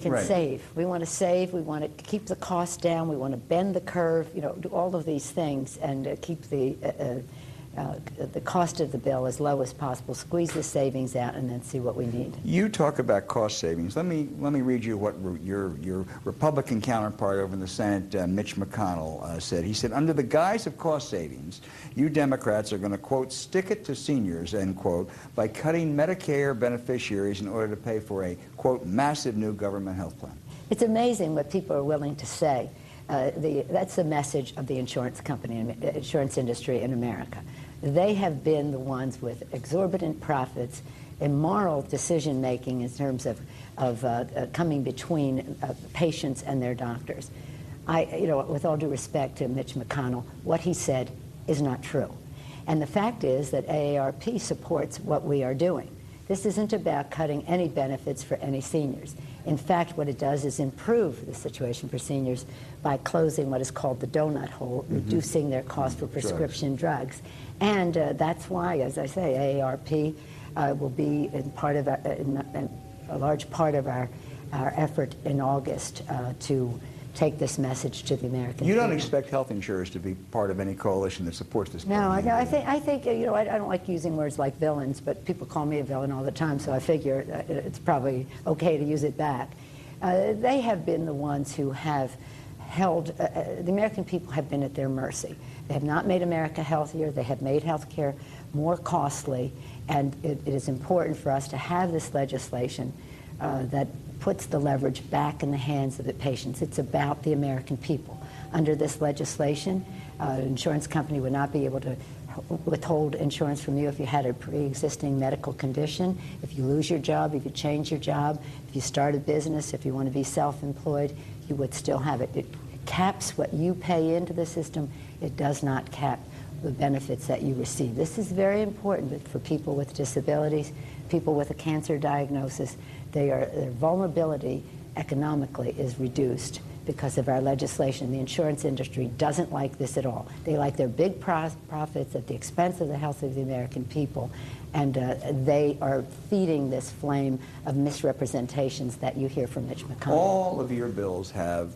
can save. We want to save. We want to keep the cost down. We want to bend the curve. You know, do all of these things and keep the cost of the bill as low as possible. Squeeze the savings out and then see what we need. You talk about cost savings. Let me read you what your Republican counterpart over in the Senate, Mitch McConnell, said. He said, under the guise of cost savings, you Democrats are going to, quote, stick it to seniors, end quote, by cutting Medicare beneficiaries in order to pay for a, quote, massive new government health plan. It's amazing what people are willing to say. That's the message of the insurance company, insurance industry in America. They have been the ones with exorbitant profits, immoral decision-making in terms of coming between patients and their doctors. You know, with all due respect to Mitch McConnell, what he said is not true. And the fact is that AARP supports what we are doing. This isn't about cutting any benefits for any seniors. In fact, what it does is improve the situation for seniors by closing what is called the donut hole, reducing their cost for prescription drugs. And that's why, as I say, AARP will be a large part of our effort in August to take this message to the American people. You don't expect health insurers to be part of any coalition that supports this? No, I think you know, I don't like using words like villains, but people call me a villain all the time, so I figure it's probably okay to use it back. They have been the ones who have held, the American people have been at their mercy. They have not made America healthier. They have made health care more costly, and it is important for us to have this legislation that puts the leverage back in the hands of the patients. It's about the American people. Under this legislation, an insurance company would not be able to withhold insurance from you if you had a pre-existing medical condition, if you lose your job, if you change your job, if you start a business, if you want to be self-employed, you would still have it. It caps what you pay into the system. It does not cap the benefits that you receive. This is very important for people with disabilities, people with a cancer diagnosis. Their vulnerability economically is reduced because of our legislation. The insurance industry doesn't like this at all. They like their big profits at the expense of the health of the American people, and they are feeding this flame of misrepresentations that you hear from Mitch McConnell. All of your bills have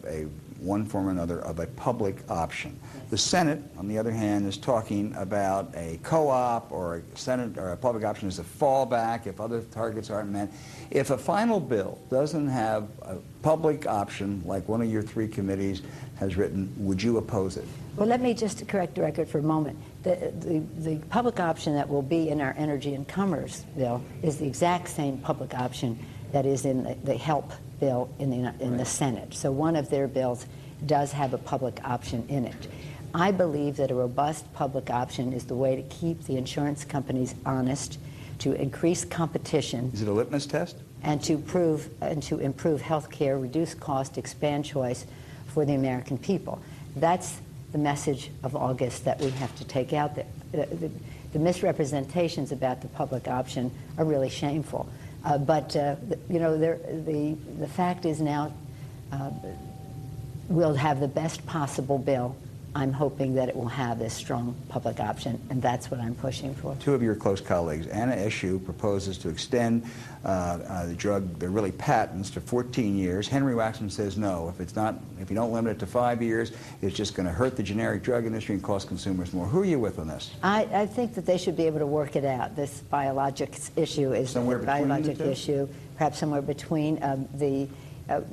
one form or another of a public option. The Senate, on the other hand, is talking about a co-op or a public option as a fallback if other targets aren't met. If a final bill doesn't have a public option, like one of your three committees has written, would you oppose it? Well, let me just correct the record for a moment. The public option that will be in our Energy and Commerce bill is the exact same public option that is in the HELP bill in the Senate. So one of their bills does have a public option in it. I believe that a robust public option is the way to keep the insurance companies honest, to increase competition. Is it a litmus test? And to improve health care, reduce cost, expand choice for the American people. That's the message of August that we have to take out there. The misrepresentations about the public option are really shameful. But you know, the fact is now we'll have the best possible bill. I'm hoping that it will have this strong public option, and that's what I'm pushing for. Two of your close colleagues, Anna Eshoo, proposes to extend the drug, they're really patents, to 14 years. Henry Waxman says no. If you don't limit it to 5 years, it's just going to hurt the generic drug industry and cost consumers more. Who are you with on this? I think that they should be able to work it out. This biologics issue is somewhere a biologic issue, perhaps somewhere between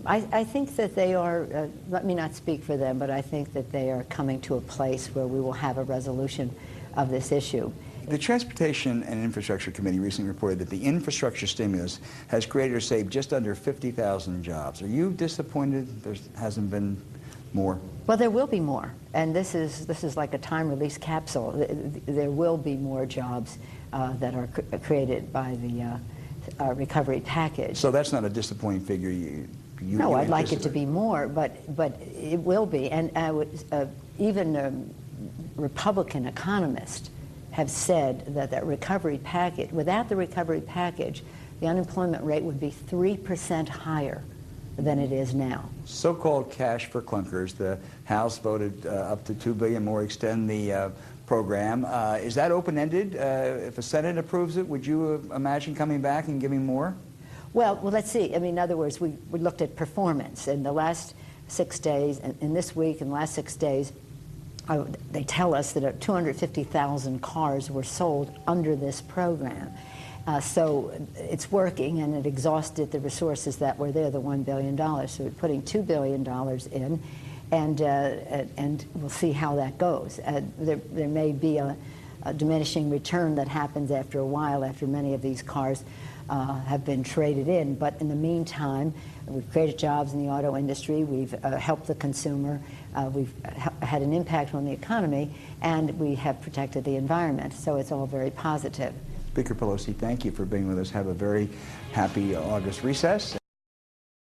I think that they are, let me not speak for them, but I think that they are coming to a place where we will have a resolution of this issue. The Transportation and Infrastructure Committee recently reported that the infrastructure stimulus has created or saved just under 50,000 jobs. Are you disappointed there hasn't been more? Well, there will be more, and this is like a time-release capsule. There will be more jobs that are created by the recovery package. So that's not a disappointing figure. No, I'd like it to be more, but it will be. And even Republican economists have said that recovery package, without the recovery package, the unemployment rate would be 3% higher than it is now. So-called cash for clunkers. The House voted up to $2 billion more, extend the program. Is that open-ended? If the Senate approves it, would you imagine coming back and giving more? Well, let's see. I mean, in other words, we looked at performance in the last 6 days, and in this week, in the last 6 days, they tell us that 250,000 cars were sold under this program. So it's working, and it exhausted the resources that were there, the $1 billion. So we're putting $2 billion in, and we'll see how that goes. There may be a diminishing return that happens after a while, after many of these cars have been traded in. But in the meantime, we've created jobs in the auto industry, we've helped the consumer, we've had an impact on the economy, and we have protected the environment. So it's all very positive. Speaker Pelosi, thank you for being with us. Have a very happy August recess.